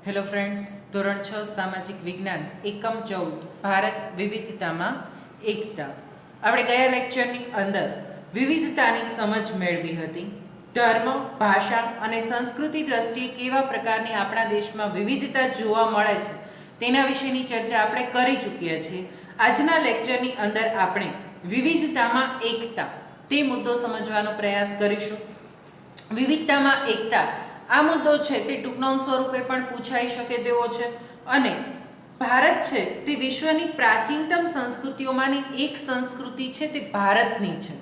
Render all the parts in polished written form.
Hello friends, ધોરણ 6 સામાજિક વિજ્ઞાન એકમ 14 ભારત વિવિધતામાં એકતા. આપણે ગયા લેક્ચરની અંદર વિવિધતાની સમજ મેળવી હતી. ધર્મ, ભાષા અને સંસ્કૃતિ દ્રષ્ટિએ કેવા પ્રકારની આપણા દેશમાં વિવિધતા જોવા મળે છે તેના વિશેની ચર્ચા આપણે કરી ચૂક્યા છીએ. આજના લેક્ચરની અંદર આપણે વિવિધતામાં એકતા તે મુદ્દો સમજવાનો પ્રયાસ કરીશું. વિવિધતામાં એકતા આ મુદ્દો છે તે ટૂંકનોંધ સ્વરૂપે પણ પૂછાઈ શકે તેવો છે અને ભારત છે તે વિશ્વની પ્રાચીનતમ સંસ્કૃતિઓમાંની એક સંસ્કૃતિ છે તે ભારતની છે.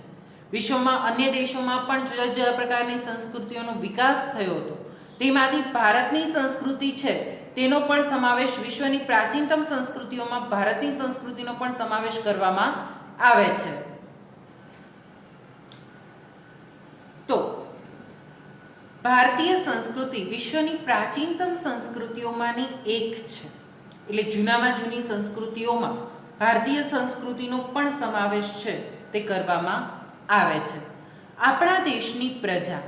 વિશ્વમાં અન્ય દેશોમાં પણ જુદા જુદા પ્રકારની સંસ્કૃતિઓનો વિકાસ થયો હતો. તેમાંથી ભારતની સંસ્કૃતિ છે તેનો પણ સમાવેશ વિશ્વની પ્રાચીનતમ સંસ્કૃતિઓમાં ભારતની સંસ્કૃતિનો પણ સમાવેશ કરવામાં આવે છે. તો ભારતીય સંસ્કૃતિ વિશ્વની પ્રાચીનતમ સંસ્કૃતિઓમાંની એક છે. એટલે જૂનામાં જૂની સંસ્કૃતિઓમાં ભારતીય સંસ્કૃતિનો પણ સમાવેશ છે તે કરવામાં આવે છે. આપણા દેશની પ્રજા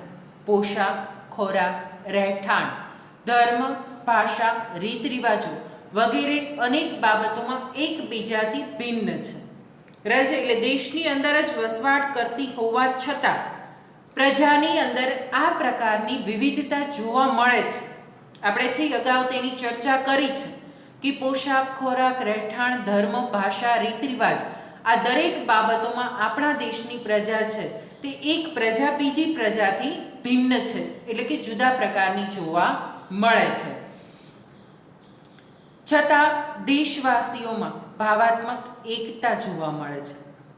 પોશાક, ખોરાક, રહેઠાણ, ધર્મ, ભાષા, રીત રિવાજો વગેરે અનેક બાબતોમાં એકબીજાથી ભિન્ન છે. એટલે દેશની અંદર જ વસવાટ કરતી હોવા છતાં પ્રજાની અંદર આ પ્રકારની વિવિધતા જોવા મળે છે. આપણે છે અગાઉ તેની ચર્ચા કરી છે કે પોશાક, ખોરાક, રહેઠાણ, ધર્મ, ભાષા, રીત રિવાજ આ દરેક બાબતોમાં આપણા દેશની પ્રજા છે તે એક પ્રજા બીજી પ્રજાથી ભિન્ન છે, એટલે કે જુદા પ્રકારની જોવા મળે છે. છતાં દેશવાસીઓમાં ભાવાત્મક એકતા જોવા મળે છે.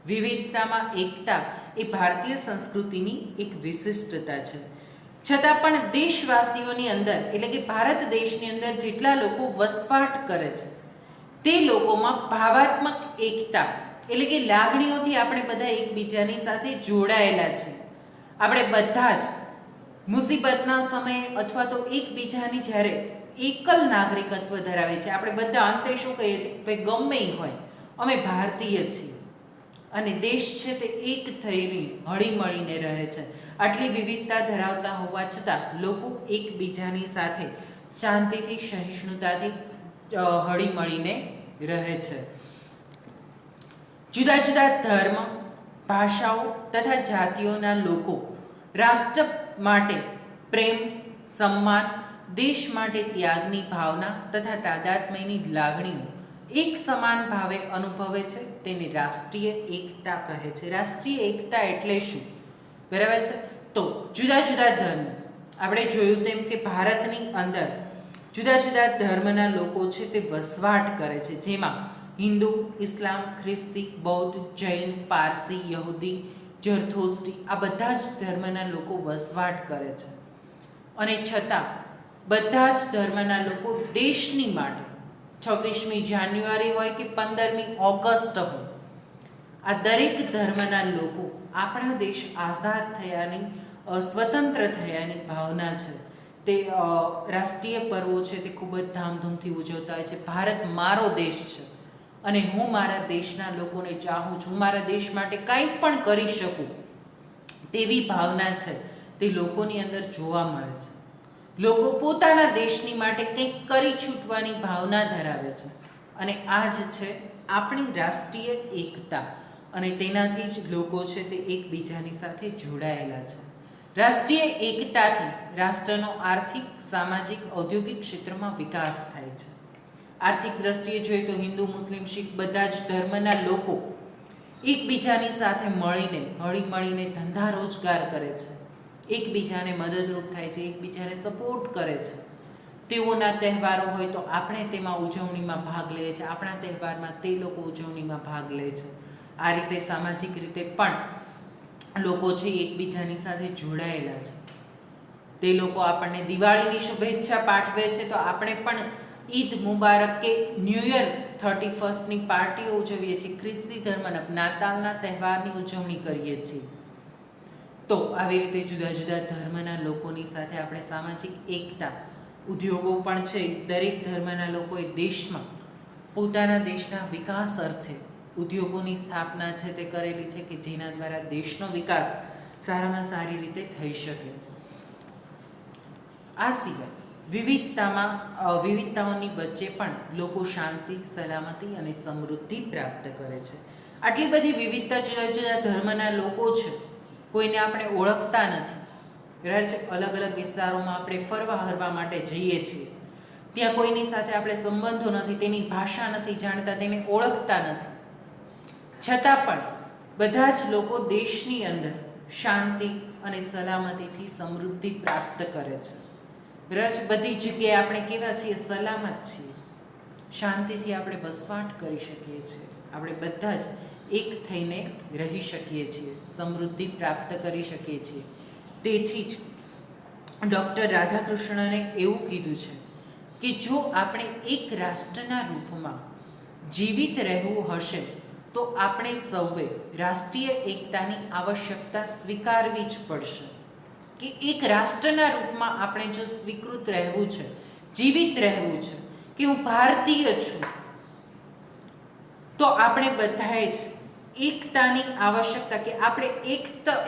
વિવિધતામાં એકતા એ ભારતીય સંસ્કૃતિની એક વિશિષ્ટતા છે. છતાં પણ દેશવાસીઓની અંદર એટલે કે ભારત દેશની અંદર જેટલા લોકો વસવાટ કરે છે તે લોકોમાં ભાવાત્મક એકતા એટલે કે લાગણીઓથી આપણે બધા એકબીજાની સાથે જોડાયેલા છે. આપણે બધા જ મુસીબતના સમયે અથવા તો એકબીજાની જ્યારે એકલ નાગરિકત્વ ધરાવે છે. આપણે બધા અંતે શું કહીએ છીએ? ભાઈ ગમે હોય અમે ભારતીય છીએ અને દેશ છે તે એક થઈને હળીમળીને રહે છે. આટલી વિવિધતા ધરાવતા હોવા છતાં લોકો એકબીજાની સાથે શાંતિથી, સહિષ્ણુતાથી હળીમળીને રહે છે. જુદા જુદા ધર્મ, ભાષાઓ તથા જાતિઓના લોકો રાષ્ટ્ર માટે પ્રેમ, સન્માન, દેશ માટે ત્યાગની ભાવના તથા તાદાત્મ્યની લાગણીઓ એક સમાન ભાવે અનુભવે છે. તેને રાષ્ટ્રીય એકતા કહે છે. રાષ્ટ્રીય એકતા એટલે શું? બરાબર છે. તો જુદા જુદા ધર્મ આપણે જોયું તેમ કે ભારતની અંદર જુદા જુદા ધર્મના લોકો છે તે વસવાટ કરે છે. જેમાં હિન્દુ, ઇસ્લામ, ખ્રિસ્તી, બૌદ્ધ, જૈન, પારસી, યહૂદી, ઝરથુસ્ટ્રી આ બધા જ ધર્મના લોકો વસવાટ કરે છે. અને છતાં બધા જ ધર્મના લોકો દેશની માટે 26મી જાન્યુઆરી હોય કે 15મી ઓગસ્ટ હોય આ દરેક ધર્મના લોકો આપણા દેશ આઝાદ થયાની, સ્વતંત્ર થયાની ભાવના છે તે રાષ્ટ્રીય પર્વો છે તે ખૂબ જ ધામધૂમથી ઉજવતા હોય છે. ભારત મારો દેશ છે અને હું મારા દેશના લોકોને ચાહું છું, મારા દેશ માટે કંઈ પણ કરી શકું તેવી ભાવના છે તે લોકોની અંદર જોવા મળે છે. લોકો પોતાના દેશની માટે કંઈક કરી છૂટવાની ભાવના ધરાવે છે અને આ જ છે આપણી રાષ્ટ્રીય એકતા અને તેનાથી જ લોકો છે તે એકબીજાની સાથે જોડાયેલા છે. રાષ્ટ્રીય એકતાથી રાષ્ટ્રનો આર્થિક, સામાજિક, ઔદ્યોગિક ક્ષેત્રમાં વિકાસ થાય છે. આર્થિક દ્રષ્ટિએ જોઈએ તો હિન્દુ, મુસ્લિમ, શીખ બધા જ ધર્મના લોકો એકબીજાની સાથે મળીને હળીમળીને ધંધા રોજગાર કરે છે, એકબીજાને મદદરૂપ થાય છે, એકબીજાને સપોર્ટ કરે છે. તેઓના તહેવારો હોય તો આપણે તેમાં ઉજવણીમાં ભાગ લઈએ છીએ, આપણા તહેવારમાં તે લોકો ઉજવણીમાં ભાગ લે છે. આ રીતે સામાજિક રીતે પણ લોકો છે એકબીજાની સાથે જોડાયેલા છે. તે લોકો આપણને દિવાળીની શુભેચ્છા પાઠવે છે તો આપણે પણ ઈદ મુબારક કે ન્યૂ યર 31st પાર્ટીઓ ઉજવીએ છીએ. ખ્રિસ્તી ધર્મના નાતાલના તહેવારની ઉજવણી કરીએ છીએ. તો આવી રીતે જુદા જુદા ધર્મના લોકોની સાથે આપણે સામાજિક એકતા, ઉદ્યોગો પણ છે દરેક ધર્મના લોકોએ દેશમાં પોતાના દેશના વિકાસ અર્થે ઉદ્યોગોની સ્થાપના છે તે કરેલી છે કે જેના દ્વારા દેશનો વિકાસ સારામાં સારી રીતે થઈ શકે. આ સિવાય વિવિધતાઓની વચ્ચે પણ લોકો શાંતિ, સલામતી અને સમૃદ્ધિ પ્રાપ્ત કરે છે. આટલી બધી વિવિધતા, જુદા જુદા ધર્મના લોકો છે, કોઈને આપણે ઓળખતા નથી, બરાબર છે. અલગ અલગ વિસ્તારોમાં આપણે ફરવા હરવા માટે જઈએ છીએ, ત્યાં કોઈની સાથે આપણે સંબંધો નથી, તેની ભાષા નથી જાણતા, તેને ઓળખતા નથી, છતાં પણ બધા જ લોકો દેશની અંદર શાંતિ અને સલામતીથી સમૃદ્ધિ પ્રાપ્ત કરે છે. બરાબર છે. બધી જગ્યાએ આપણે કેવા છીએ? સલામત છીએ, શાંતિથી આપણે વસવાટ કરી શકીએ છીએ, આપણે બધા જ એક થઈને રહી શકીએ છીએ, સમૃદ્ધિ પ્રાપ્ત કરી શકીએ છીએ. તેથી જ ડૉક્ટર રાધાકૃષ્ણને એવું કીધું છે કે જો આપણે એક રાષ્ટ્રના રૂપમાં જીવિત રહેવું હશે તો આપણે સૌએ રાષ્ટ્રીય એકતાની આવશ્યકતા સ્વીકારવી જ પડશે. કે એક રાષ્ટ્રના રૂપમાં આપણે જો સ્વીકૃત રહેવું છે, જીવિત રહેવું છે, કે હું ભારતીય છું, તો આપણે બધાએ જ એકતાની આવશ્યકતા, કે આપણે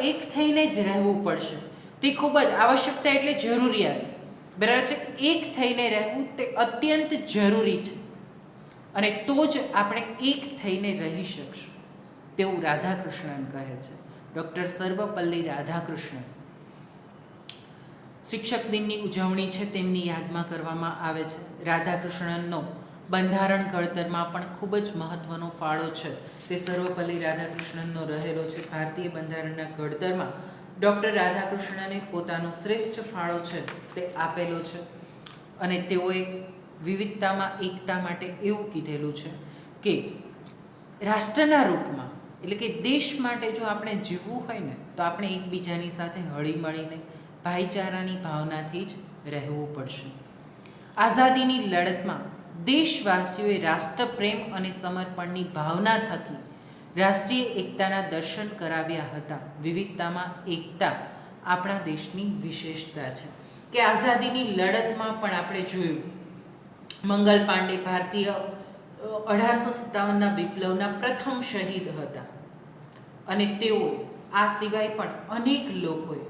એક થઈને જ રહેવું પડશે. તે ખૂબ જ આવશ્યકતા એટલે જરૂરિયાત, બરાબર છે. એક થઈને રહેવું તે અત્યંત જરૂરી છે, અને તો જ આપણે એક થઈને રહી શકશું, તેવું રાધાકૃષ્ણન કહે છે. ડૉક્ટર સર્વપલ્લી રાધાકૃષ્ણન. શિક્ષક દિનની ઉજવણી છે તેમની યાદમાં કરવામાં આવે છે. રાધાકૃષ્ણનનો બંધારણ ઘડતરમાં પણ ખૂબ જ મહત્ત્વનો ફાળો છે, તે સર્વપલ્લી રાધાકૃષ્ણનનો રહેલો છે. ભારતીય બંધારણના ઘડતરમાં ડૉક્ટર રાધાકૃષ્ણને પોતાનો શ્રેષ્ઠ ફાળો છે તે આપેલો છે, અને તેઓએ વિવિધતામાં એકતા માટે એવું કીધેલું છે કે રાષ્ટ્રના રૂપમાં, એટલે કે દેશ માટે જો આપણે જીવવું હોય ને, તો આપણે એકબીજાની સાથે હળીમળીને ભાઈચારાની ભાવનાથી જ રહેવું પડશે. આઝાદીની લડતમાં દેશવાસીઓએ રાષ્ટ્રપ્રેમ અને સમર્પણની ભાવના થકી રાષ્ટ્રીય એકતાના દર્શન કરાવ્યા હતા. વિવિધતામાં એકતા આપણા દેશની વિશેષતા છે. કે આઝાદીની લડતમાં પણ આપણે જોયું, મંગલ પાંડે ભારતીય 1857ના વિપ્લવના પ્રથમ શહીદ હતા, અને તેઓ આ સિવાય પણ અનેક લોકોએ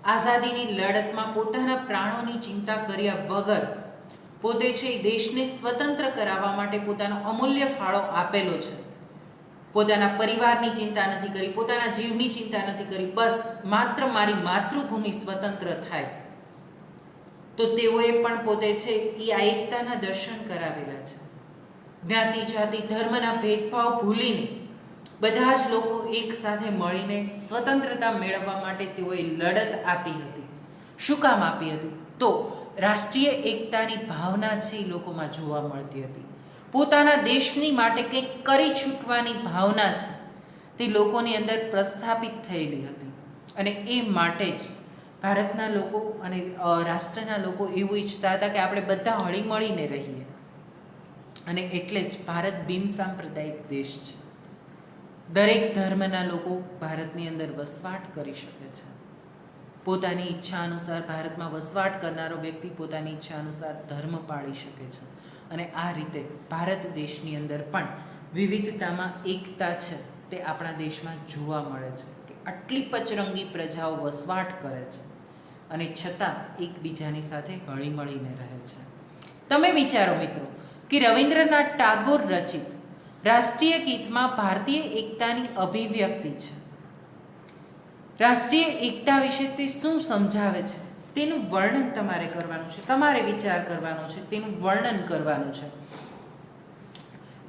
આઝાદીની લડતમાં પોતાના પ્રાણોની ચિંતા કર્યા વગર પોતે છે દેશને સ્વતંત્ર કરાવવા માટે પોતાનો અમૂલ્ય ફાળો આપેલો છે. પોતાના પરિવારની ચિંતા નથી કરી, પોતાના જીવની ચિંતા નથી કરી, બસ માત્ર મારી માતૃભૂમિ સ્વતંત્ર થાય, તો તેઓએ પણ પોતે છે એ આ એકતાના દર્શન કરાવેલા છે. જ્ઞાતિ, જાતિ, ધર્મના ભેદભાવ ભૂલીને બધા જ લોકો એક સાથે મળીને સ્વતંત્રતા મેળવવા માટે તેઓએ લડત આપી હતી. શું કામ આપી હતી? તો રાષ્ટ્રીય એકતાની ભાવના છે એ લોકોમાં જોવા મળતી હતી. પોતાના દેશની માટે કંઈક કરી છૂટવાની ભાવના છે તે લોકોની અંદર પ્રસ્થાપિત થયેલી હતી, અને એ માટે જ ભારતના લોકો અને રાષ્ટ્રના લોકો એવું ઈચ્છતા હતા કે આપણે બધા હળીમળીને રહીએ, અને એટલે જ ભારત બિનસાંપ્રદાયિક દેશ છે. દરેક ધર્મના લોકો ભારતની અંદર વસવાટ કરી શકે છે. પોતાની ઈચ્છા અનુસાર ભારતમાં વસવાટ કરનારો વ્યક્તિ પોતાની ઈચ્છા અનુસાર ધર્મ પાળી શકે છે, અને આ રીતે ભારત દેશની અંદર પણ વિવિધતામાં એકતા છે તે આપણા દેશમાં જોવા મળે છે. કે આટલી પચરંગી પ્રજાઓ વસવાટ કરે છે, અને છતાં એકબીજાની સાથે હળીમળીને રહે છે. તમે વિચારો મિત્રો કે રવિન્દ્રનાથ ટાગોર રચિત રાષ્ટ્રીય ગીતમાં ભારતીય એકતાની અભિવ્યક્તિ છે. રાષ્ટ્રીય એકતા વિશે તે શું સમજાવે છે તેનું વર્ણન તમારે કરવાનું છે, તમારે વિચાર કરવાનો છે, તેનું વર્ણન કરવાનું છે.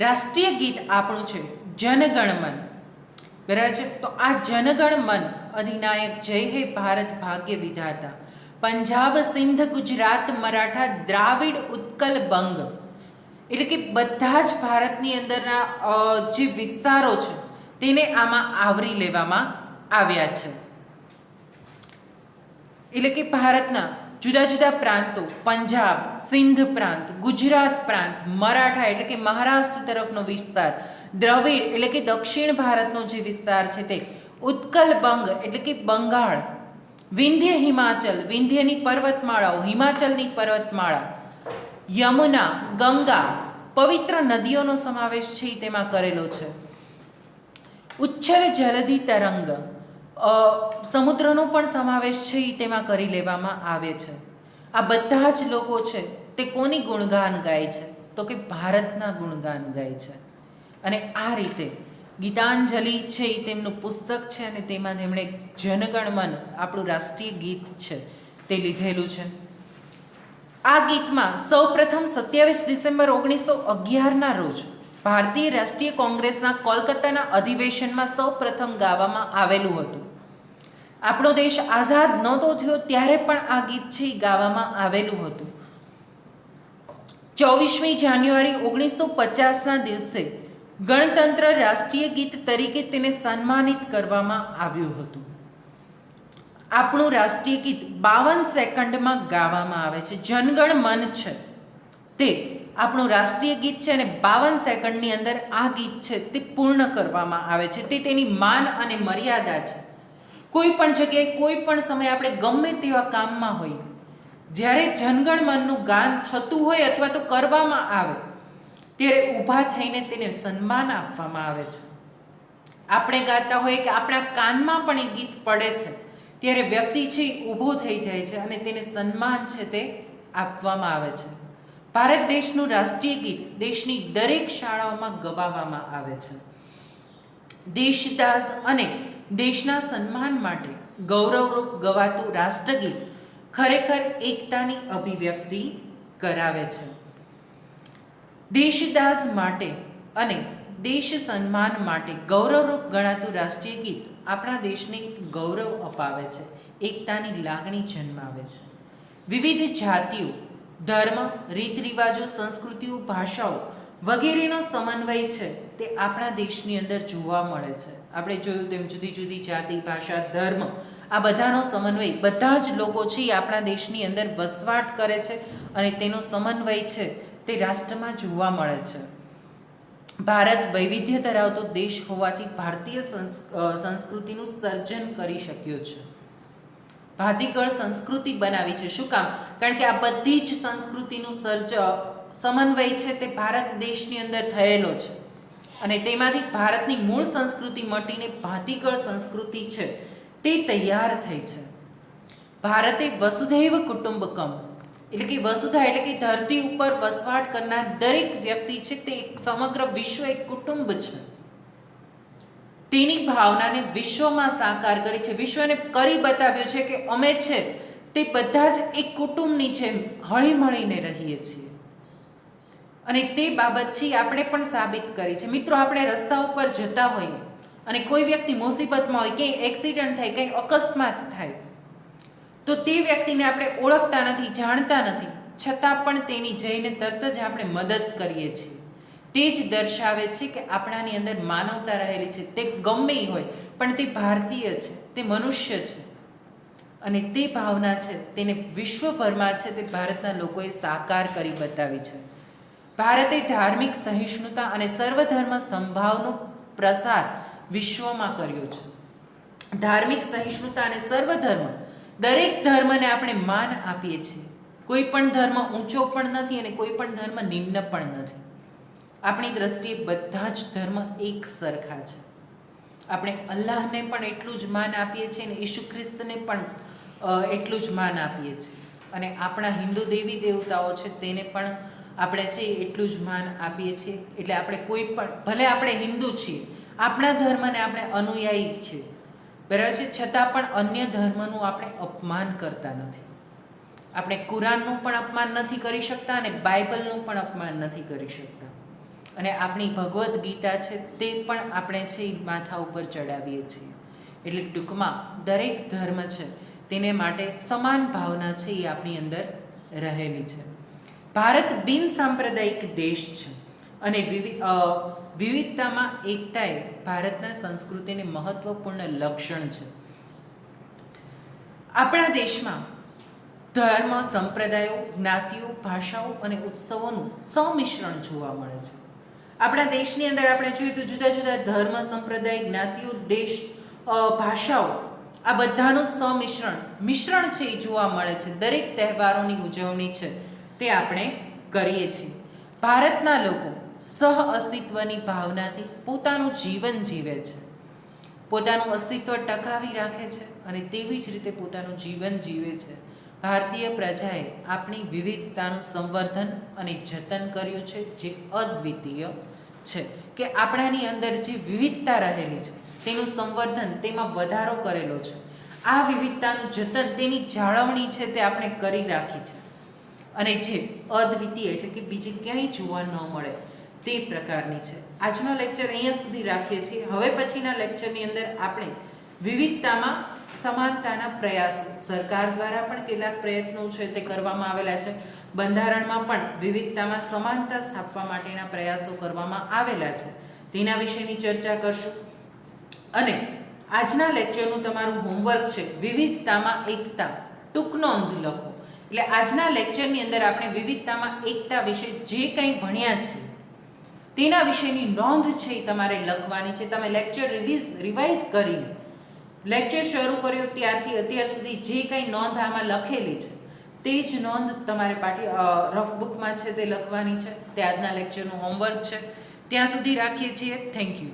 રાષ્ટ્રીય ગીત આપણું છે જનગણ મન, બરાબર છે. તો આ જનગણ મન અધિનાયક જય હે ભારત ભાગ્ય વિધાતા, પંજાબ, સિંધ, ગુજરાત, મરાઠા, દ્રાવિડ, ઉત્કલ, બંગ, એટલે કે બધા જ ભારતની અંદરના જે વિસ્તારો છે તેને આમાં આવરી લેવામાં આવ્યા છે. એટલે કે ભારતના જુદા જુદા પ્રાંતો, પંજાબ, સિંધ પ્રાંત, ગુજરાત પ્રાંત, મરાઠા એટલે કે મહારાષ્ટ્ર તરફનો વિસ્તાર, દ્રવિડ એટલે કે દક્ષિણ ભારતનો જે વિસ્તાર છે તે, ઉત્કલ બંગ એટલે કે બંગાળ, વિંધ્ય હિમાચલ, વિંધ્યની પર્વતમાળાઓ, હિમાચલની પર્વતમાળા, યમુના, ગંગા, પવિત્ર નદીઓનો સમાવેશ છે તેમાં કરેલો છે. ઉચ્છલ જલધિ તરંગ, સમુદ્રનો પણ સમાવેશ છે તેમાં કરી લેવામાં આવે છે. આ બધા જ લોકો છે તે કોની ગુણગાન ગાય છે? તો કે ભારતના ગુણગાન ગાય છે. અને આ રીતે ગીતાંજલિ છે એ તેમનું પુસ્તક છે અને તેમાં તેમણે જનગણ મન આપણું રાષ્ટ્રીય ગીત છે તે લીધેલું છે. આ ગીતમાં સૌપ્રથમ 27 ડિસેમ્બર 1911ના રોજ ભારતીય રાષ્ટ્રીય કોંગ્રેસના કોલકાતાના અધિવેશનમાં સૌપ્રથમ ગાવામાં આવેલું હતું. આપણો દેશ આઝાદ નહોતો થયો ત્યારે પણ આ ગીત છે એ ગાવામાં આવેલું હતું. 24મી જાન્યુઆરી 1950ના દિવસે ગણતંત્ર રાષ્ટ્રીય ગીત તરીકે તેને સન્માનિત કરવામાં આવ્યું હતું. આપણું રાષ્ટ્રીય ગીત 52 સેકન્ડમાં ગાવામાં આવે છે. જનગણ મન છે તે આપણું રાષ્ટ્રીય ગીત છે અને 52 સેકન્ડની અંદર આ ગીત છે તે પૂર્ણ કરવામાં આવે છે. તે તેની માન અને મર્યાદા છે. કોઈ પણ જગ્યાએ કોઈ પણ સમયે આપણે ગમે તેવા કામમાં હોઈએ, જ્યારે જનગણ મનનું ગાન થતું હોય અથવા તો કરવામાં આવે ત્યારે ઊભા થઈને તેને સન્માન આપવામાં આવે છે. આપણે ગાતા હોઈએ કે આપણા કાનમાં પણ એ ગીત પડે છે ત્યારે વ્યક્તિ છે એ ઊભો થઈ જાય છે અને તેને સન્માન છે તે આપવામાં આવે છે. ભારત દેશનું રાષ્ટ્રીય ગીત દેશની દરેક શાળાઓમાં ગવાવામાં આવે છે. દેશદાસ અને દેશના સન્માન માટે ગૌરવરૂપ ગવાતું રાષ્ટ્રગીત ખરેખર એકતાની અભિવ્યક્તિ કરાવે છે. દેશદાસ માટે અને દેશ સન્માન માટે ગૌરવરૂપ ગણાતું રાષ્ટ્રીય ગીત આપણા દેશને ગૌરવ અપાવે છે, એકતાની લાગણી જન્માવે છે. વિવિધ જાતિઓ, ધર્મ, રીત રિવાજો, સંસ્કૃતિઓ, ભાષાઓ વગેરેનો સમન્વય છે તે આપણા દેશની અંદર જોવા મળે છે. આપણે જોયું તેમ જુદી જુદી જાતિ, ભાષા, ધર્મ આ બધાનો સમન્વય, બધા જ લોકો છે એ આપણા દેશની અંદર વસવાટ કરે છે અને તેનો સમન્વય છે તે રાષ્ટ્રમાં જોવા મળે છે. ભારત વૈવિધ્ય ધરાવતો દેશ હોવાથી ભારતીય સંસ્કૃતિનું સર્જન કરી શક્યો છે. ભાતીગળ સંસ્કૃતિ બનાવી છે. શું કામ? કારણ કે આ બધી જ સંસ્કૃતિનું સમન્વય છે તે ભારત દેશની અંદર થયેલો છે અને તેમાંથી ભારતની મૂળ સંસ્કૃતિ મટીને ભાતીગળ સંસ્કૃતિ છે તે તૈયાર થઈ છે. ભારતે વસુધૈવ કુટુંબકમ એટલે કે વસુધા એટલે કે ધરતી ઉપર વસવાટ કરનાર દરેક વ્યક્તિ છે તે સમગ્ર વિશ્વ એક કુટુંબ છે. તેની ભાવનાને વિશ્વમાં સાકાર કરી છે. વિશ્વને કરી બતાવ્યું છે કે અમે છે તે બધા જ એક કુટુંબની જેમ હળીમળીને રહીએ છીએ અને તે બાબત છે આપણે પણ સાબિત કરી છે. મિત્રો, આપણે રસ્તા ઉપર જતા હોઈએ અને કોઈ વ્યક્તિ મુસીબતમાં હોય, કંઈ એક્સિડન્ટ થાય, કંઈ અકસ્માત થાય તો તે વ્યક્તિને આપણે ઓળખતા નથી, જાણતા નથી, છતાં પણ તેની જઈને તરત જ આપણે મદદ કરીએ છીએ. તે જ દર્શાવે છે કે આપણાની અંદર માનવતા રહેલી છે. તે ગમે એ હોય પણ તે ભારતીય છે, તે મનુષ્ય છે અને તે ભાવના છે તેને વિશ્વભરમાં છે તે ભારતના લોકોએ સાકાર કરી બતાવી છે. ભારતે ધાર્મિક સહિષ્ણુતા અને સર્વધર્મ સંભાવનો પ્રસાર વિશ્વમાં કર્યો છે. ધાર્મિક સહિષ્ણુતા અને સર્વધર્મ, દરેક ધર્મને આપણે માન આપીએ છીએ. કોઈ પણ ધર્મ ઊંચો પણ નથી અને કોઈ પણ ધર્મ નિમ્ન પણ નથી. આપણી દ્રષ્ટિએ બધા જ ધર્મ એક સરખા છે. આપણે અલ્લાહને પણ એટલું જ માન આપીએ છીએ અને ઈસુ ખ્રિસ્તને પણ એટલું જ માન આપીએ છીએ અને આપણા હિન્દુ દેવી દેવતાઓ છે તેને પણ આપણે છે એટલું જ માન આપીએ છીએ. એટલે આપણે કોઈ પણ, ભલે આપણે હિન્દુ છીએ, આપણા ધર્મને આપણે અનુયાયી છીએ, બરાબર છે, છતાં પણ અન્ય ધર્મનું આપણે અપમાન કરતા નથી. આપણે કુરાનનું પણ અપમાન નથી કરી શકતા અને બાઇબલનું પણ અપમાન નથી કરી શકતા અને આપણી ભગવદ્ ગીતા છે તે પણ આપણે છે એ માથા ઉપર ચડાવીએ છીએ. એટલે ટૂંકમાં દરેક ધર્મ છે તેને માટે સમાન ભાવના છે એ આપણી અંદર રહેલી છે. ભારત બિન સાંપ્રદાયિક દેશ છે અને વિવિધતામાં એકતા એ ભારતના સંસ્કૃતિને મહત્વપૂર્ણ લક્ષણ છે. આપણા દેશમાં ધર્મ, સંપ્રદાયો, જ્ઞાતિઓ, ભાષાઓ અને ઉત્સવોનું સંમિશ્રણ જોવા મળે છે. આપણા દેશની અંદર આપણે જોઈએ તો જુદા જુદા ધર્મ, સંપ્રદાય, જ્ઞાતિઓ, દેશ, ભાષાઓ આ બધાનું મિશ્રણ છે એ જોવા મળે છે. દરેક તહેવારોની ઉજવણી છે તે આપણે કરીએ છીએ. ભારતના લોકો સહ અસ્તિત્વની ભાવનાથી પોતાનું જીવન જીવે છે, પોતાનું અસ્તિત્વ ટકાવી રાખે છે અને તેવી જ રીતે પોતાનું જીવન જીવે છે. ભારતીય પ્રજાએ આપણી વિવિધતાનું સંવર્ધન અને જતન કર્યું છે, જે અદ્વિતીય છે. કે આપણાની અંદર જે વિવિધતા રહેલી છે તેનું સંવર્ધન, તેમાં વધારો કરેલો છે. આ વિવિધતાનું જતન, તેની જાળવણી છે તે આપણે કરી રાખી છે, અને જે અદ્વિતીય એટલે કે બીજે ક્યાંય જોવા ન મળે તે પ્રકારની છે. આજનો લેક્ચર અહીંયા સુધી રાખીએ છીએ. હવે પછીના લેક્ચરની અંદર આપણે વિવિધતામાં સમાનતાના પ્રયાસો, સરકાર દ્વારા પણ કેટલાક પ્રયત્નો છે તે કરવામાં આવેલા છે, બંધારણમાં પણ વિવિધતામાં સમાનતા સ્થાપવા માટેના પ્રયાસો કરવામાં આવેલા છે, તેના વિશેની ચર્ચા કરશું. અને આજના લેક્ચરનું તમારું હોમવર્ક છે વિવિધતામાં એકતા, ટૂંક નોંધ લખો. એટલે આજના લેક્ચરની અંદર આપણે વિવિધતામાં એકતા વિશે જે કંઈ ભણ્યા છીએ તેના વિશેની નોંધ છે એ તમારે લખવાની છે. તમે લેક્ચર રિવાઇઝ કરીને લેક્ચર શરૂ કર્યો ત્યારથી અત્યાર સુધી જે કંઈ નોંધ આમાં લખેલી છે તે જ નોંધ તમારે રફ બુકમાં છે તે લખવાની છે. તે આજના લેક્ચરનું હોમવર્ક છે. ત્યાં સુધી રાખીએ છીએ. Thank you.